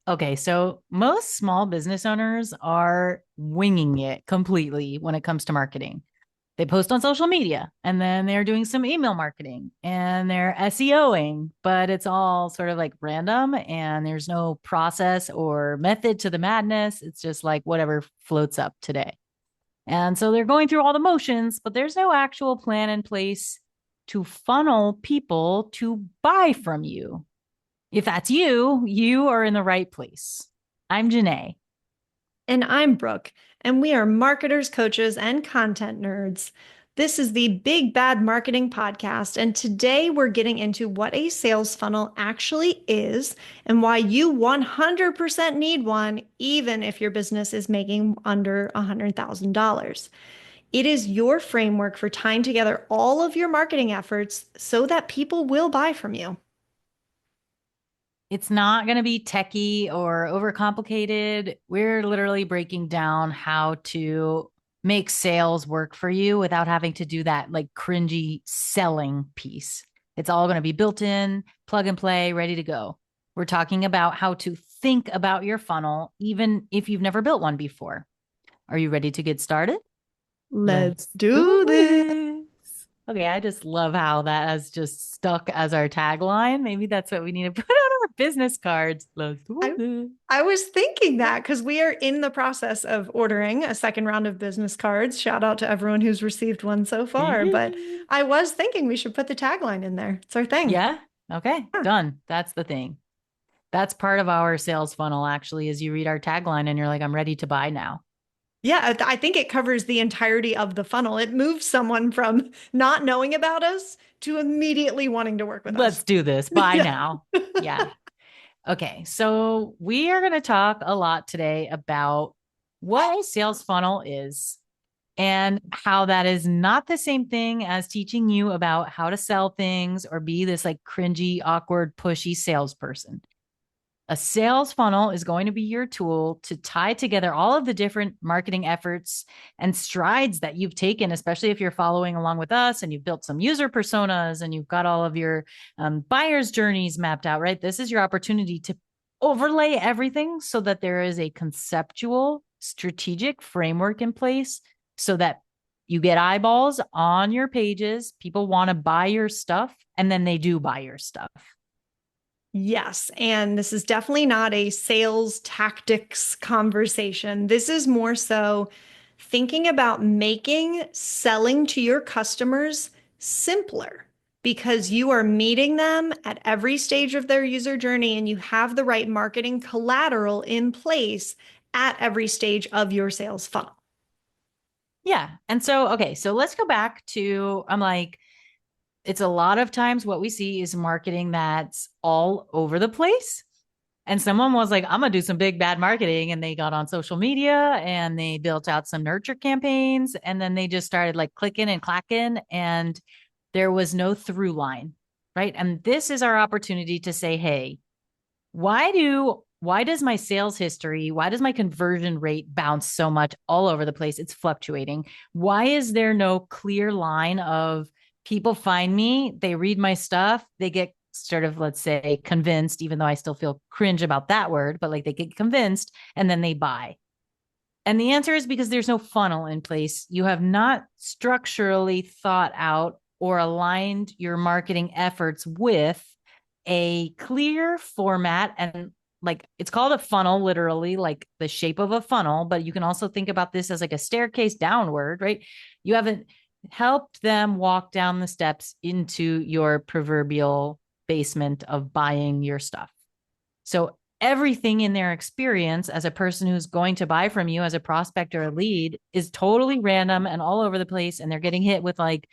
Okay, so most small business owners are winging it completely when it comes to marketing. They post on social media and then they're doing some email marketing and they're SEOing, but it's all sort of like random and there's no process or method to the madness. It's just like whatever floats up today. And so they're going through all the motions, but there's no actual plan in place to funnel people to buy from you. If that's you, you are in the right place. I'm Janae. And I'm Brooke, and we are marketers, coaches, and content nerds. This is the Big Bad Marketing Podcast, and today we're getting into what a sales funnel actually is and why you 100% need one, even if your business is making under $100,000. It is your framework for tying together all of your marketing efforts so that people will buy from you. It's not going to be techy or overcomplicated. We're literally breaking down how to make sales work for you without having to do that like cringy selling piece. It's all going to be built in, plug and play, ready to go. We're talking about how to think about your funnel, even if you've never built one before. Are you ready to get started? Let's Let's do do this. this. Okay, I just love how that has just stuck as our tagline. Maybe that's what we need to put on our business cards. Let's do I this. I was thinking that because we are in the process of ordering a second round of business cards. Shout out to everyone who's received one so far. But I was thinking we should put the tagline in there. It's our thing. Yeah. Okay. Yeah. Done. That's the thing. That's part of our sales funnel, actually, is you read our tagline and you're like, I'm ready to buy now. Yeah, I think it covers the entirety of the funnel. It moves someone from not knowing about us to immediately wanting to work with us. Let's do this. Buy Yeah. now. Yeah. Okay. So we are going to talk a lot today about what a sales funnel is and how that is not the same thing as teaching you about how to sell things or be this like cringy, awkward, pushy salesperson. A sales funnel is going to be your tool to tie together all of the different marketing efforts and strides that you've taken, especially if you're following along with us and you've built some user personas and you've got all of your buyer's journeys mapped out, right? This is your opportunity to overlay everything so that there is a conceptual, strategic framework in place so that you get eyeballs on your pages. People want to buy your stuff and then they do buy your stuff. Yes, and this is definitely not a sales tactics conversation. This is more so thinking about making selling to your customers simpler because you are meeting them at every stage of their user journey and you have the right marketing collateral in place at every stage of your sales funnel. Yeah. And so, okay, so let's go back to I'm like, it's a lot of times what we see is marketing that's all over the place. And someone was like, I'm going to do some big bad marketing. And they got on social media and they built out some nurture campaigns. And then they just started like clicking and clacking. And there was no through line. Right. And this is our opportunity to say, hey, why does my sales history, why does my conversion rate bounce so much all over the place? It's fluctuating. Why is there no clear line of people find me, they read my stuff, they get sort of, let's say, convinced, even though I still feel cringe about that word, but like they get convinced and then they buy. And the answer is because there's no funnel in place. You have not structurally thought out or aligned your marketing efforts with a clear format. And like it's called a funnel, literally, like the shape of a funnel, but you can also think about this as like a staircase downward, right? You haven't helped them walk down the steps into your proverbial basement of buying your stuff. So everything in their experience as a person who's going to buy from you as a prospect or a lead is totally random and all over the place. And they're getting hit with like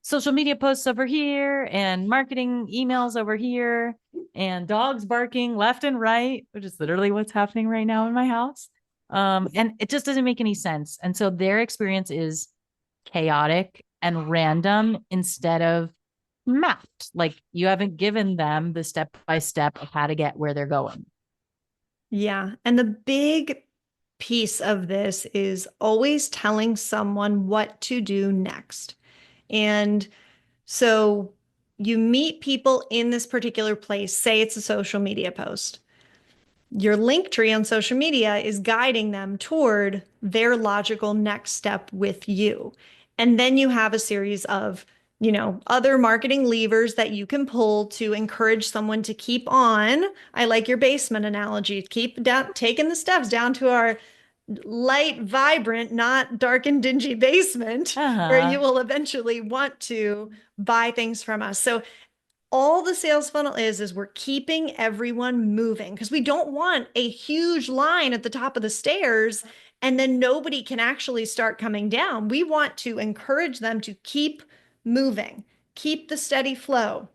social media posts over here and marketing emails over here and dogs barking left and right, which is literally what's happening right now in my house. And it just doesn't make any sense. And so their experience is chaotic and random instead of mapped. Like you haven't given them the step by step of how to get where they're going. Yeah. And the big piece of this is always telling someone what to do next. And so you meet people in this particular place, say it's a social media post. Your link tree on social media is guiding them toward their logical next step with you. And then you have a series of, other marketing levers that you can pull to encourage someone to keep on. I like your basement analogy. Keep down, taking the steps down to our light, vibrant, not dark and dingy basement where you Uh-huh. will eventually want to buy things from us. So all the sales funnel is we're keeping everyone moving because we don't want a huge line at the top of the stairs and then nobody can actually start coming down. We want to encourage them to keep moving, keep the steady flow.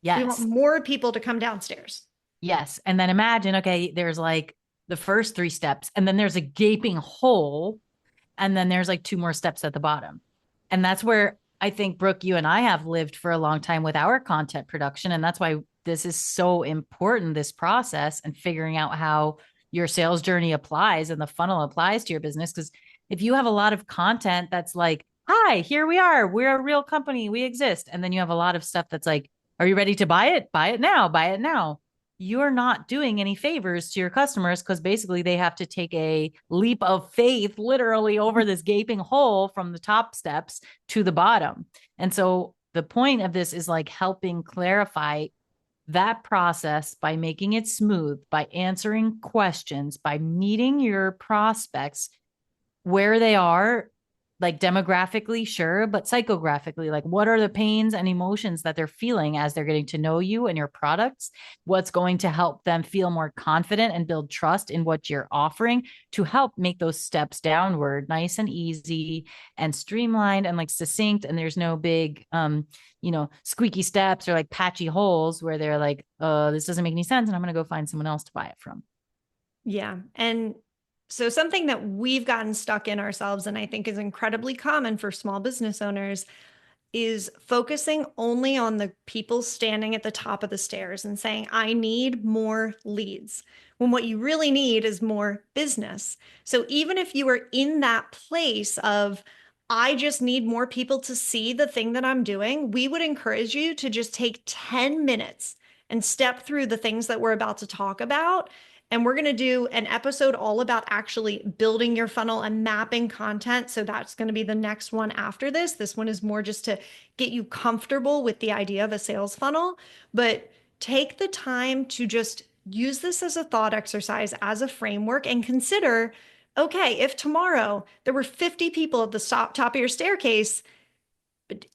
We want Yes. more people to come downstairs. Yes. And then imagine, okay, there's like the first three steps, and then there's a gaping hole, and then there's like two more steps at the bottom. And that's where I think, Brooke, you and I have lived for a long time with our content production. And that's why this is so important, this process and figuring out how your sales journey applies and the funnel applies to your business. Because if you have a lot of content that's like, hi, here we are, we're a real company, we exist. And then you have a lot of stuff that's like, are you ready to buy it? Buy it now, buy it now. You're not doing any favors to your customers because basically they have to take a leap of faith literally over this gaping hole from the top steps to the bottom. And so the point of this is like helping clarify that process by making it smooth, by answering questions, by meeting your prospects where they are, like demographically, sure, but psychographically, like what are the pains and emotions that they're feeling as they're getting to know you and your products? What's going to help them feel more confident and build trust in what you're offering to help make those steps downward nice and easy and streamlined and like succinct. And there's no big, squeaky steps or like patchy holes where they're like, this doesn't make any sense. And I'm going to go find someone else to buy it from. Yeah. And so something that we've gotten stuck in ourselves, and I think is incredibly common for small business owners, is focusing only on the people standing at the top of the stairs and saying, I need more leads, when what you really need is more business. So even if you are in that place of, I just need more people to see the thing that I'm doing, we would encourage you to just take 10 minutes and step through the things that we're about to talk about. And we're going to do an episode all about actually building your funnel and mapping content. So that's going to be the next one after this. This one is more just to get you comfortable with the idea of a sales funnel. But take the time to just use this as a thought exercise, as a framework, and consider, okay, if tomorrow there were 50 people at the top of your staircase,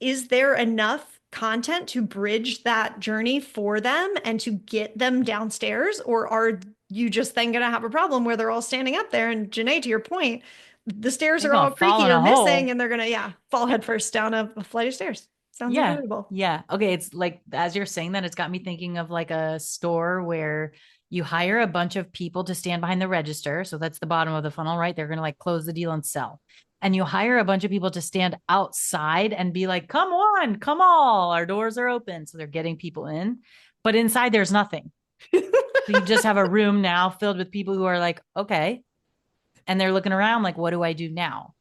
is there enough content to bridge that journey for them and to get them downstairs? Or are you just then going to have a problem where they're all standing up there? And Janae, to your point, the stairs They're are going all to fall creaky in or a missing, hole. and they're going to, yeah, fall headfirst down a flight of stairs. Sounds Yeah. enjoyable. Yeah. Okay. It's like, as you're saying that, it's got me thinking of like a store where you hire a bunch of people to stand behind the register. So that's the bottom of the funnel, right? They're going to like close the deal and sell. And you hire a bunch of people to stand outside and be like, come on, come all, our doors are open. So they're getting people in, but inside there's nothing. So you just have a room now filled with people who are like, okay. And they're looking around like, what do I do now?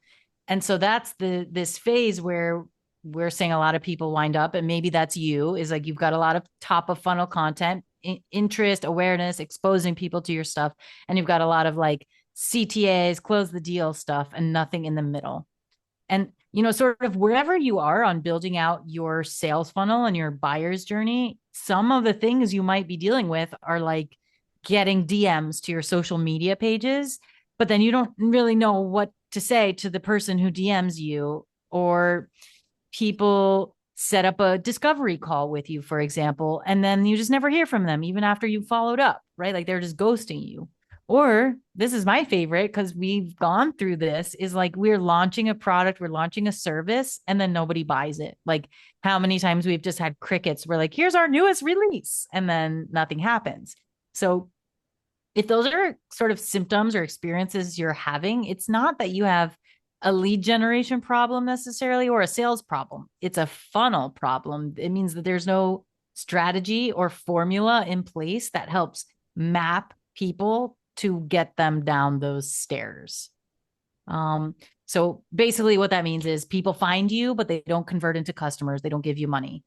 And so that's this phase where we're seeing a lot of people wind up, and maybe that's you, is like you've got a lot of top of funnel content, interest, awareness, exposing people to your stuff, and you've got a lot of like CTAs, close the deal stuff, and nothing in the middle. And sort of wherever you are on building out your sales funnel and your buyer's journey, some of the things you might be dealing with are like getting DMs to your social media pages, but then you don't really know what to say to the person who DMs you, or people set up a discovery call with you, for example, and then you just never hear from them, even after you followed up, right? Like they're just ghosting you. Or this is my favorite because we've gone through this, is like we're launching a product, we're launching a service, and then nobody buys it. Like how many times we've just had crickets. We're like, here's our newest release, and then nothing happens. So if those are sort of symptoms or experiences you're having, it's not that you have a lead generation problem necessarily or a sales problem. It's a funnel problem. It means that there's no strategy or formula in place that helps map people to get them down those stairs. So basically what that means is people find you, but they don't convert into customers. They don't give you money.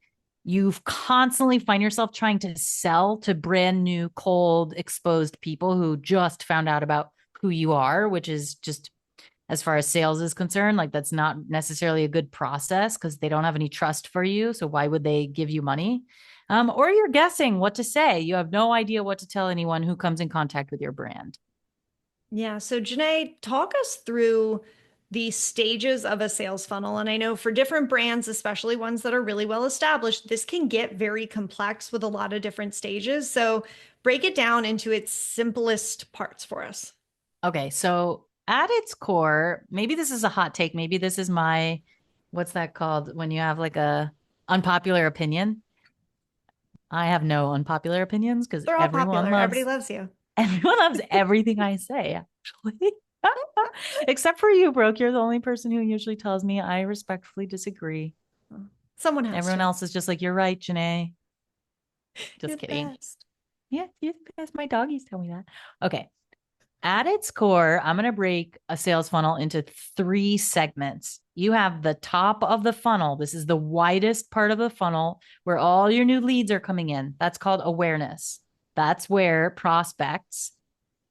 You constantly find yourself trying to sell to brand new, cold, exposed people who just found out about who you are, which is just, as far as sales is concerned, like that's not necessarily a good process because they don't have any trust for you. So why would they give you money? Or you're guessing what to say. You have no idea what to tell anyone who comes in contact with your brand. Yeah. So, Janae, talk us through the stages of a sales funnel. And I know for different brands, especially ones that are really well established, this can get very complex with a lot of different stages. So, break it down into its simplest parts for us. Okay, so at its core, maybe this is a hot take. Maybe this is my, what's that called when you have like a unpopular opinion? I have no unpopular opinions because They're all everyone popular. Everybody loves loves you. everyone loves everything I say, actually. Except for you, Brooke. You're the only person who usually tells me I respectfully disagree. Someone has Everyone to. else is just like, you're right, Janae. You're Just the kidding. best. Yeah, you're the best. My doggies tell me that. Okay. At its core, I'm going to break a sales funnel into three segments. You have the top of the funnel. This is the widest part of the funnel where all your new leads are coming in. That's called awareness. That's where prospects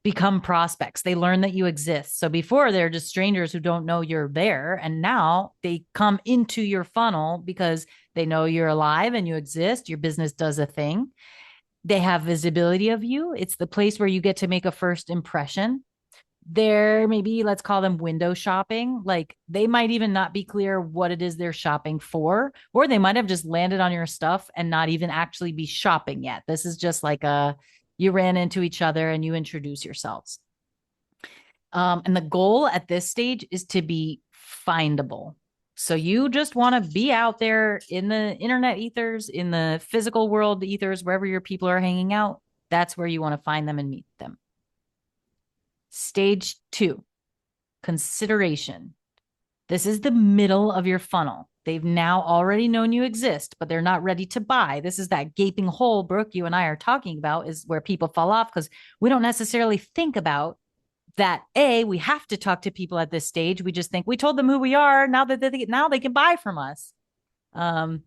become prospects. They learn that you exist. So before they're just strangers who don't know you're there. And now they come into your funnel because they know you're alive and you exist. Your business does a thing. They have visibility of you. It's the place where you get to make a first impression. They're maybe, let's call them window shopping. Like they might even not be clear what it is they're shopping for, or they might have just landed on your stuff and not even actually be shopping yet. This is just like you ran into each other and you introduce yourselves. And the goal at this stage is to be findable. So you just want to be out there in the internet ethers, in the physical world ethers, wherever your people are hanging out. That's where you want to find them and meet them. Stage two, consideration. This is the middle of your funnel. They've now already known you exist, but they're not ready to buy. This is that gaping hole, Brooke, you and I are talking about, is where people fall off because we don't necessarily think about that. We have to talk to people at this stage. We just think we told them who we are. Now they can buy from us. Um,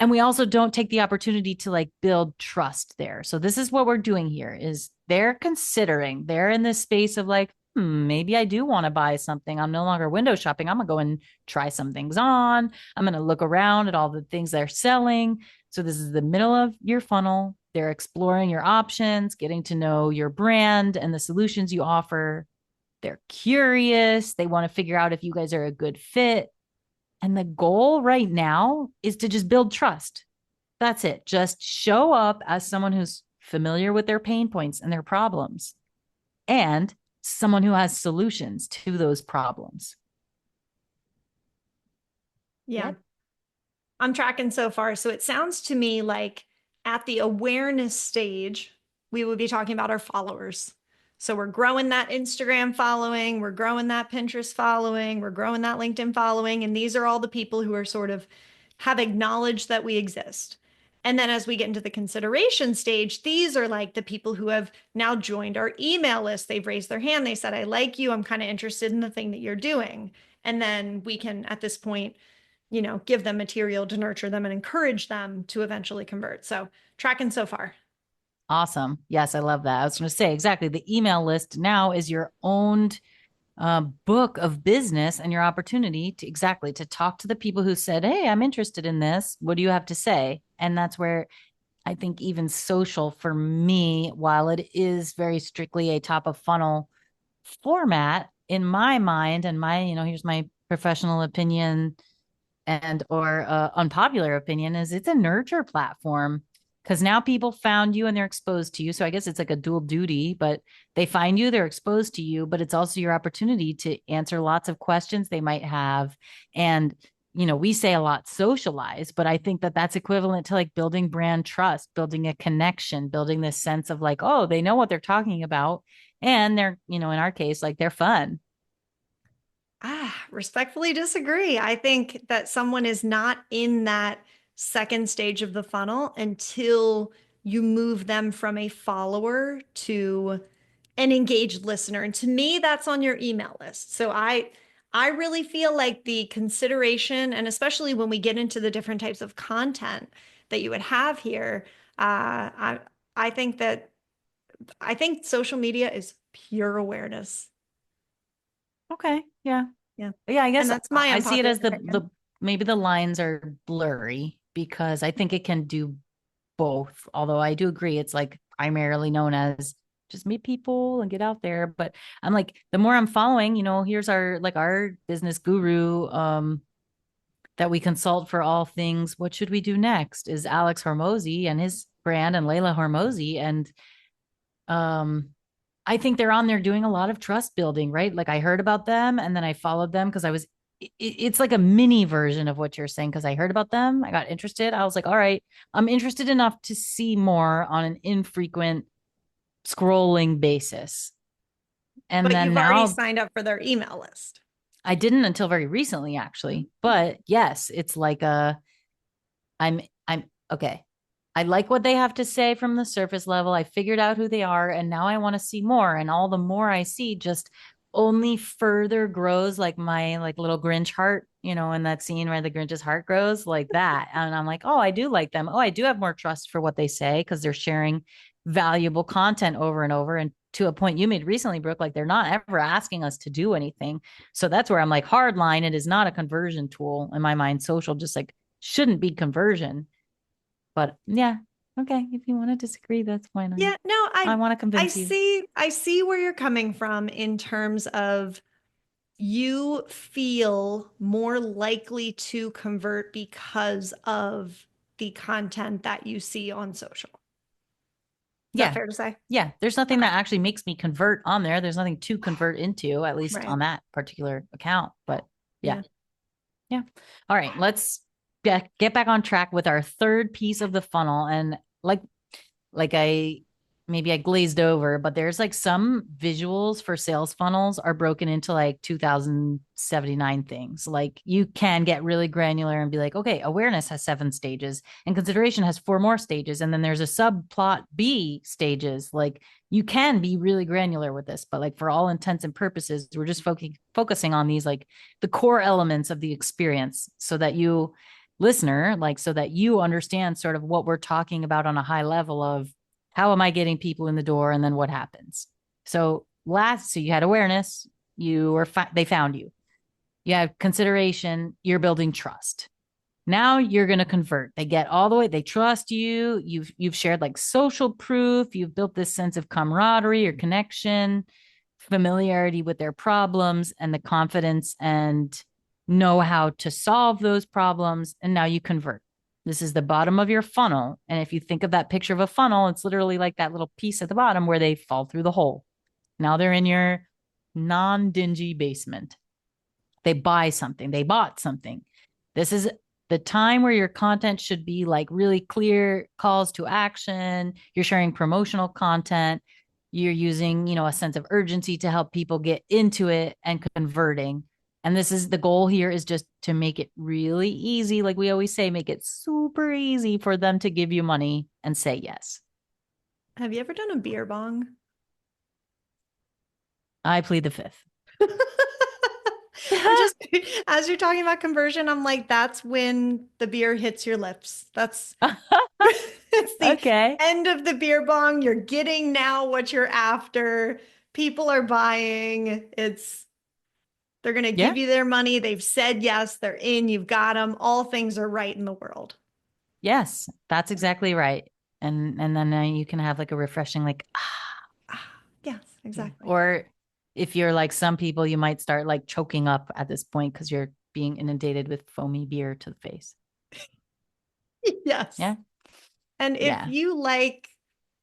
and we also don't take the opportunity to like build trust there. So this is what we're doing here is they're in this space of like, maybe I do want to buy something. I'm no longer window shopping. I'm gonna go and try some things on. I'm gonna look around at all the things they're selling. So this is the middle of your funnel. They're exploring your options, getting to know your brand and the solutions you offer. They're curious. They want to figure out if you guys are a good fit. And the goal right now is to just build trust. That's it. Just show up as someone who's familiar with their pain points and their problems and someone who has solutions to those problems. Yeah. Yep. I'm tracking so far. So it sounds to me like at the awareness stage, we would be talking about our followers. So we're growing that Instagram following, we're growing that Pinterest following, we're growing that LinkedIn following. And these are all the people who are sort of have acknowledged that we exist. And then as we get into the consideration stage, these are like the people who have now joined our email list. They've raised their hand. They said, I like you. I'm kind of interested in the thing that you're doing. And then we can, at this point, give them material to nurture them and encourage them to eventually convert. So tracking so far. Awesome. Yes, I love that. I was going to say exactly. The email list now is your owned book of business and your opportunity to exactly to talk to the people who said, hey, I'm interested in this. What do you have to say? And that's where I think even social for me, while it is very strictly a top of funnel format in my mind and here's my professional opinion and or unpopular opinion is it's a nurture platform because now people found you and they're exposed to you. So I guess it's like a dual duty, but they find you, they're exposed to you, but it's also your opportunity to answer lots of questions they might have. And, we say a lot socialize, but I think that that's equivalent to like building brand trust, building a connection, building this sense of like, oh, they know what they're talking about. And they're, in our case, like they're fun. Respectfully disagree. I think that someone is not in that second stage of the funnel until you move them from a follower to an engaged listener. And to me, that's on your email list. So I really feel like the consideration, and especially when we get into the different types of content, that you would have here. I think that I think social media is pure awareness. Okay. Yeah. Yeah. Yeah. I And guess that's my I see it unpopular as the opinion. maybe the lines are blurry because I think it can do both. Although I do agree it's like primarily known as just meet people and get out there. But I'm like, the more I'm following, here's our business guru that we consult for all things. What should we do next? Is Alex Hormozy and his brand and Layla Hormozy. And um I think they're on there doing a lot of trust building, right? Like I heard about them and then I followed them because it's like a mini version of what you're saying. Cause I heard about them. I got interested. I was like, all right, I'm interested enough to see more on an infrequent scrolling basis. And But then you've already now signed up for their email list. I didn't until very recently, actually. But yes, it's like I'm okay. I like what they have to say from the surface level. I figured out who they are and now I want to see more. And all the more I see, just only further grows like my like little Grinch heart, in that scene where the Grinch's heart grows like that. And I'm like, oh, I do like them. Oh, I do have more trust for what they say because they're sharing valuable content over and over. And to a point you made recently, Brooke, like they're not ever asking us to do anything. So that's where I'm like, hard line, it is not a conversion tool in my mind. Social just like shouldn't be conversion. But yeah, okay. If you want to disagree, that's fine. Yeah, no, I want to I convince you. see I see where you're coming from in terms of you feel more likely to convert because of the content that you see on social. Is that Yeah. fair to say? Yeah. There's nothing Okay. that actually makes me convert on there. There's nothing to convert into, at least Right. on that particular account. But yeah. Yeah. Yeah. All right. Let's get back on track with our third piece of the funnel. And like I maybe I glazed over, but there's like some visuals for sales funnels are broken into like 2079 things. Like you can get really granular and be like, okay, awareness has 7 stages and consideration has 4 more stages. And then there's a subplot B stages. Like you can be really granular with this, but like for all intents and purposes, we're just focusing on these like the core elements of the experience so that you listener, like so that you understand sort of what we're talking about on a high level of how am I getting people in the door and then what happens. So you had awareness, they found you. You have consideration, you're building trust. Now you're going to convert. They get all the way, they trust you. You've shared like social proof, you've built this sense of camaraderie or connection, familiarity with their problems and the confidence and know how to solve those problems. And now you convert. This is the bottom of your funnel. And if you think of that picture of a funnel, it's literally like that little piece at the bottom where they fall through the hole. Now they're in your non dingy basement. They buy something, they bought something. This is the time where your content should be like really clear calls to action. You're sharing promotional content. You're using, a sense of urgency to help people get into it and converting. And this is the goal here is just to make it really easy. Like we always say, make it super easy for them to give you money and say yes. Have you ever done a beer bong? I plead the fifth. I'm just as you're talking about conversion, I'm like, that's when the beer hits your lips. That's it's the Okay. end of the beer bong. You're getting now what you're after. People are buying. They're going to Yeah. give you their money. They've said yes, they're in, you've got them. All things are right in the world. Yes, that's exactly right. And then you can have like a refreshing like Ah, yes, yeah. exactly. Or if you're like some people, you might start like choking up at this point because you're being inundated with foamy beer to the face. Yes. Yeah. And if Yeah. you like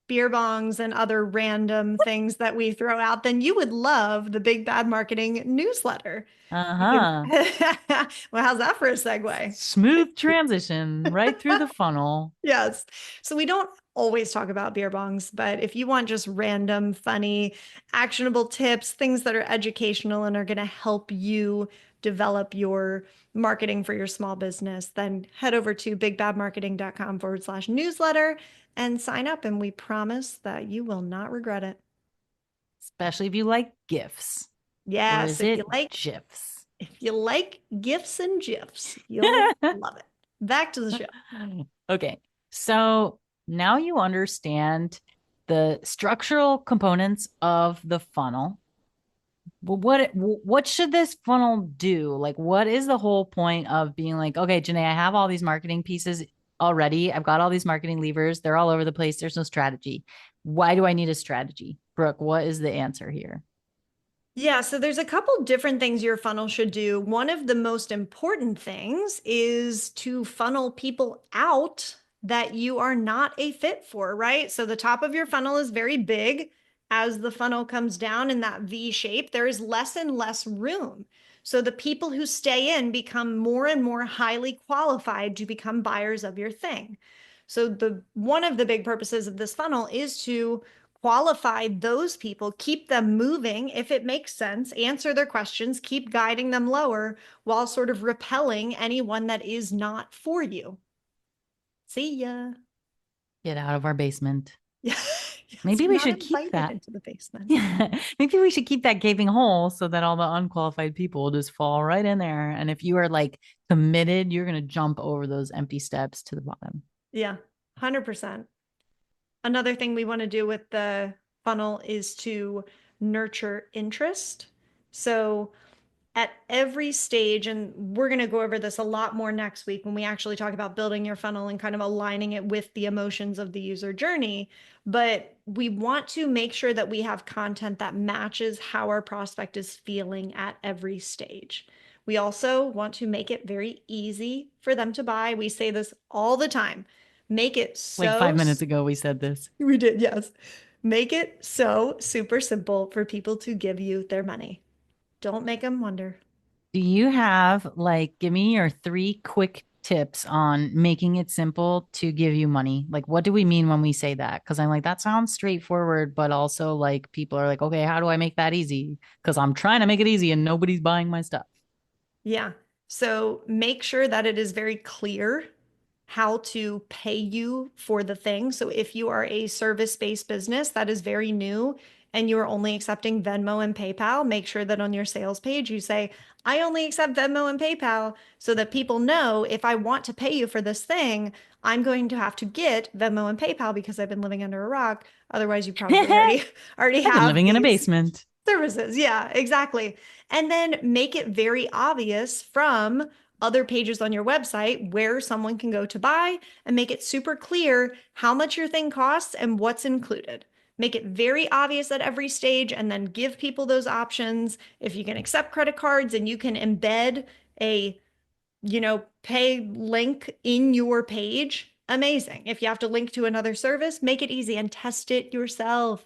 beer bongs and other random things that we throw out, then you would love the Big Bad Marketing newsletter. You can, Uh-huh. well, how's that for a segue? Smooth transition right through the funnel. Yes. So we don't always talk about beer bongs, but if you want just random, funny, actionable tips, things that are educational and are going to help you develop your marketing for your small business, then head over to bigbadmarketing.com/newsletter and sign up. And we promise that you will not regret it. Especially if you like gifts. Or Yes, is if it GIFs? you like gifs and gifs, you'll love it. Back to the show. Okay. So now you understand the structural components of the funnel. Well, what should this funnel do? Like, what is the whole point of being like, okay, Janae, I have all these marketing pieces already. I've got all these marketing levers. They're all over the place. There's no strategy. Why do I need a strategy? Brooke, what is the answer here? Yeah, so there's a couple different things your funnel should do. One of the most important things is to funnel people out that you are not a fit for, right? So the top of your funnel is very big. As the funnel comes down in that V shape, there is less and less room. So the people who stay in become more and more highly qualified to become buyers of your thing. So the one of the big purposes of this funnel is to qualify those people, keep them moving if it makes sense, answer their questions, keep guiding them lower while sort of repelling anyone that is not for you. See ya. Get out of our basement. Yeah. Yes, Maybe you're we not should keep invited that. into the basement. Yeah, maybe we should keep that gaping hole so that all the unqualified people just fall right in there. And if you are like committed, you're going to jump over those empty steps to the bottom. Yeah, 100%. Another thing we want to do with the funnel is to nurture interest. So at every stage, and we're going to go over this a lot more next week when we actually talk about building your funnel and kind of aligning it with the emotions of the user journey. But we want to make sure that we have content that matches how our prospect is feeling at every stage. We also want to make it very easy for them to buy. We say this all the time. Make it Like so, 5 minutes ago, we said this. we did, yes. Make it so super simple for people to give you their money. Don't make them wonder. Do you have like, give me your three quick tips on making it simple to give you money? Like, what do we mean when we say that? Because I'm like, that sounds straightforward, but also like people are like, okay, how do I make that easy? Because I'm trying to make it easy and nobody's buying my stuff. Yeah. So make sure that it is very clear how to pay you for the thing. So if you are a service-based business that is very new and you are only accepting Venmo and PayPal, make sure that on your sales page you say, I only accept Venmo and PayPal so that people know if I want to pay you for this thing, I'm going to have to get Venmo and PayPal because I've been living under a rock. Otherwise, you probably I've already been have living in a these basement. services. Yeah, exactly. And then make it very obvious from other pages on your website where someone can go to buy and make it super clear how much your thing costs and what's included. Make it very obvious at every stage and then give people those options. If you can accept credit cards and you can embed a, pay link in your page, amazing. If you have to link to another service, make it easy and test it yourself.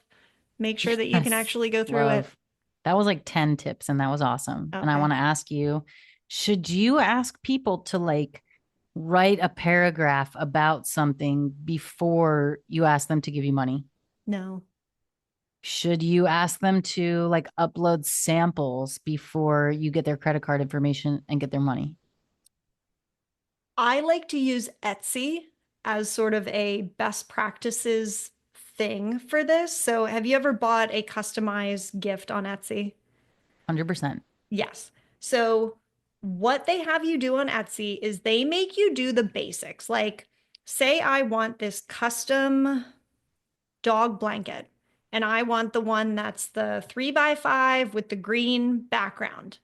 Make sure that you can Yes, actually go through it. love. That was like 10 tips, and that was awesome. And I Okay. want to ask you, should you ask people to like write a paragraph about something before you ask them to give you money? No. Should you ask them to like upload samples before you get their credit card information and get their money? I like to use Etsy as sort of a best practices thing for this. So, have you ever bought a customized gift on Etsy? 100%. Yes. So, what they have you do on Etsy is they make you do the basics. Like, say I want this custom dog blanket, and I want the one that's the 3x5 with the green background.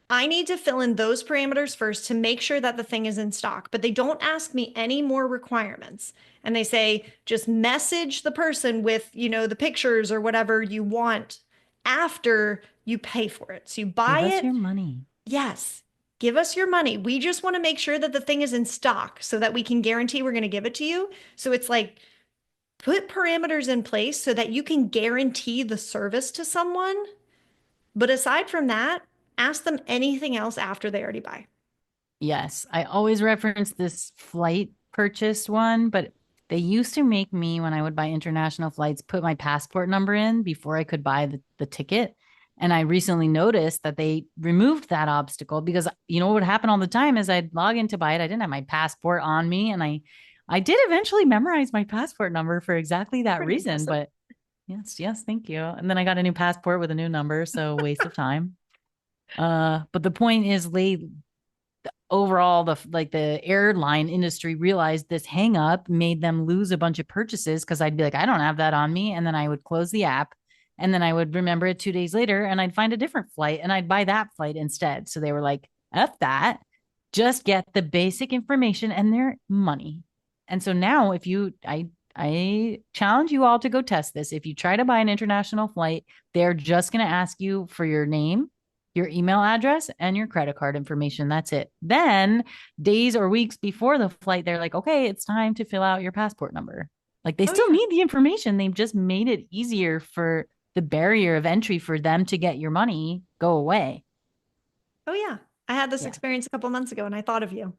I need to fill in those parameters first to make sure that the thing is in stock, but they don't ask me any more requirements. And they say, just message the person with, the pictures or whatever you want after you pay for it. So you buy Give us it. your money. Yes, give us your money. We just want to make sure that the thing is in stock so that we can guarantee we're going to give it to you. So it's like, put parameters in place so that you can guarantee the service to someone. But aside from that, ask them anything else after they already buy. Yes, I always reference this flight purchase one, but they used to make me, when I would buy international flights, put my passport number in before I could buy the ticket. And I recently noticed that they removed that obstacle because you know what would happen all the time is I'd log in to buy it. I didn't have my passport on me, and I did eventually memorize my passport number for exactly that Pretty reason. impressive. But yes, thank you. And then I got a new passport with a new number, so waste of time. But the point is, overall the airline industry realized this hang up made them lose a bunch of purchases because I'd be like, I don't have that on me. And then I would close the app and then I would remember it 2 days later and I'd find a different flight and I'd buy that flight instead. So they were like, F that, just get the basic information and their money. And so now if I challenge you all to go test this. If you try to buy an international flight, they're just going to ask you for your name, your email address, and your credit card information. That's it. Then, days or weeks before the flight, they're like, okay, it's time to fill out your passport number. Like they Oh, still yeah. need the information. They've just made it easier for the barrier of entry for them to get your money go away. Oh, yeah. I had this Yeah. experience a couple months ago and I thought of you.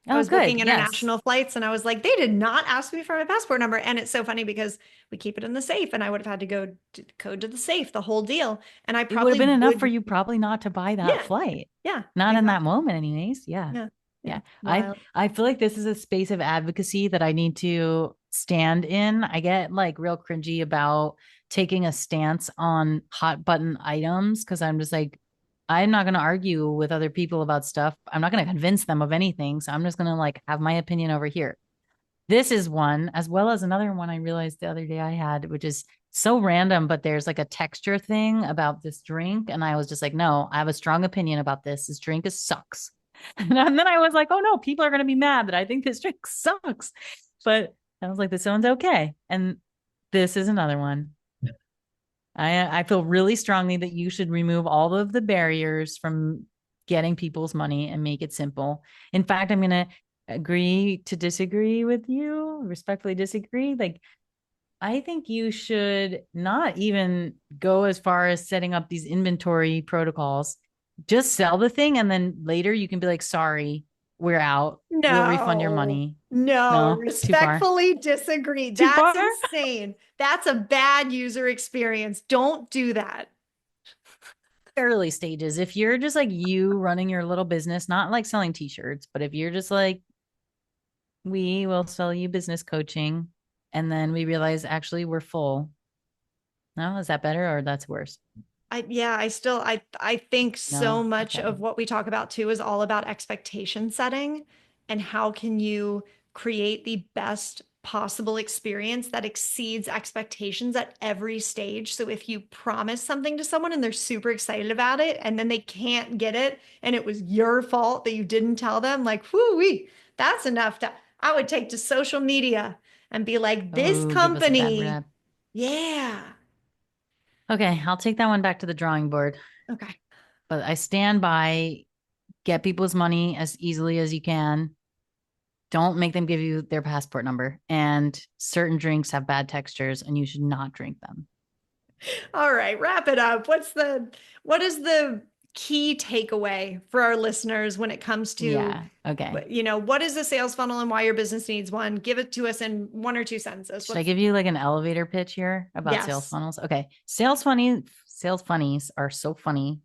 I Oh, was booking good. Yes. international flights and I was like, they did not ask me for my passport number. And it's so funny because we keep it in the safe and I would have had to go to code to the safe, the whole deal. And I It would have probably been enough for would. you probably not to buy that Yeah. flight. Yeah. Not in that Exactly. moment, anyways. Yeah. Yeah. Yeah. Yeah. Wild. I feel like this is a space of advocacy that I need to stand in. I get like real cringy about taking a stance on hot button items because I'm just like, I'm not going to argue with other people about stuff. I'm not going to convince them of anything. So I'm just going to like have my opinion over here. This is one, as well as another one I realized the other day I had, which is so random, but there's like a texture thing about this drink. And I was just like, no, I have a strong opinion about this. This drink is sucks. And then I was like, oh no, people are going to be mad that I think this drink sucks. But I was like, this one's okay. And this is another one. I feel really strongly that you should remove all of the barriers from getting people's money and make it simple. In fact, I'm going to agree to disagree with you, respectfully disagree. Like, I think you should not even go as far as setting up these inventory protocols. Just sell the thing and then later you can be like, sorry, we're out. We'll refund your No, money. no, No, too far. respectfully disagree. Too That's far. insane. That's a bad user experience. Don't do that. Early stages. If you're just like you running your little business, not like selling t-shirts, but if you're just like, we will sell you business coaching and then we realize actually we're full. No, is that better or that's worse? I think so No. much Okay. of what we talk about too is all about expectation setting and how can you create the best possible experience that exceeds expectations at every stage. So if you promise something to someone and they're super excited about it and then they can't get it and it was your fault that you didn't tell them, like, whoo, that's enough to I would take to social media and be like, this Oh, give us a bad company, rep. yeah. Okay, I'll take that one back to the drawing board. Okay. But I stand by get people's money as easily as you can. Don't make them give you their passport number. And certain drinks have bad textures and you should not drink them. All right, wrap it up. What is the key takeaway for our listeners when it comes to, Yeah. Okay. what is a sales funnel and why your business needs one? Give it to us in one or two sentences. Should I give you like an elevator pitch here about sales Yes. funnels? Okay. Sales funnies are so funny.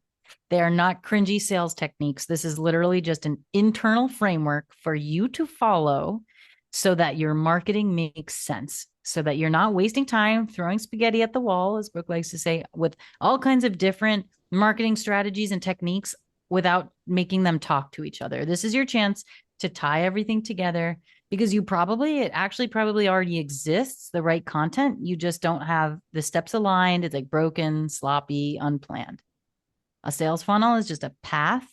They are not cringy sales techniques. This is literally just an internal framework for you to follow so that your marketing makes sense, so that you're not wasting time throwing spaghetti at the wall, as Brooke likes to say, with all kinds of different marketing strategies and techniques without making them talk to each other. This is your chance to tie everything together because it actually probably already exists, the right content. You just don't have the steps aligned. It's like broken, sloppy, unplanned. A sales funnel is just a path.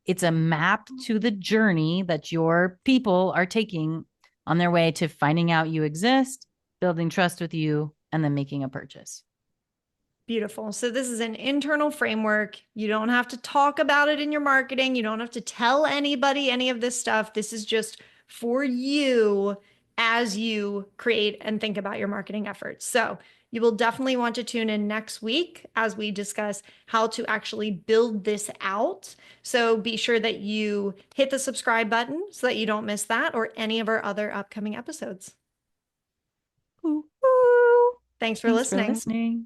It's a map to the journey that your people are taking on their way to finding out you exist, building trust with you, and then making a purchase. Beautiful. So this is an internal framework. You don't have to talk about it in your marketing. You don't have to tell anybody any of this stuff. This is just for you as you create and think about your marketing efforts. So you will definitely want to tune in next week as we discuss how to actually build this out. So be sure that you hit the subscribe button so that you don't miss that or any of our other upcoming episodes. Ooh, ooh. Thanks for Thanks for listening. listening.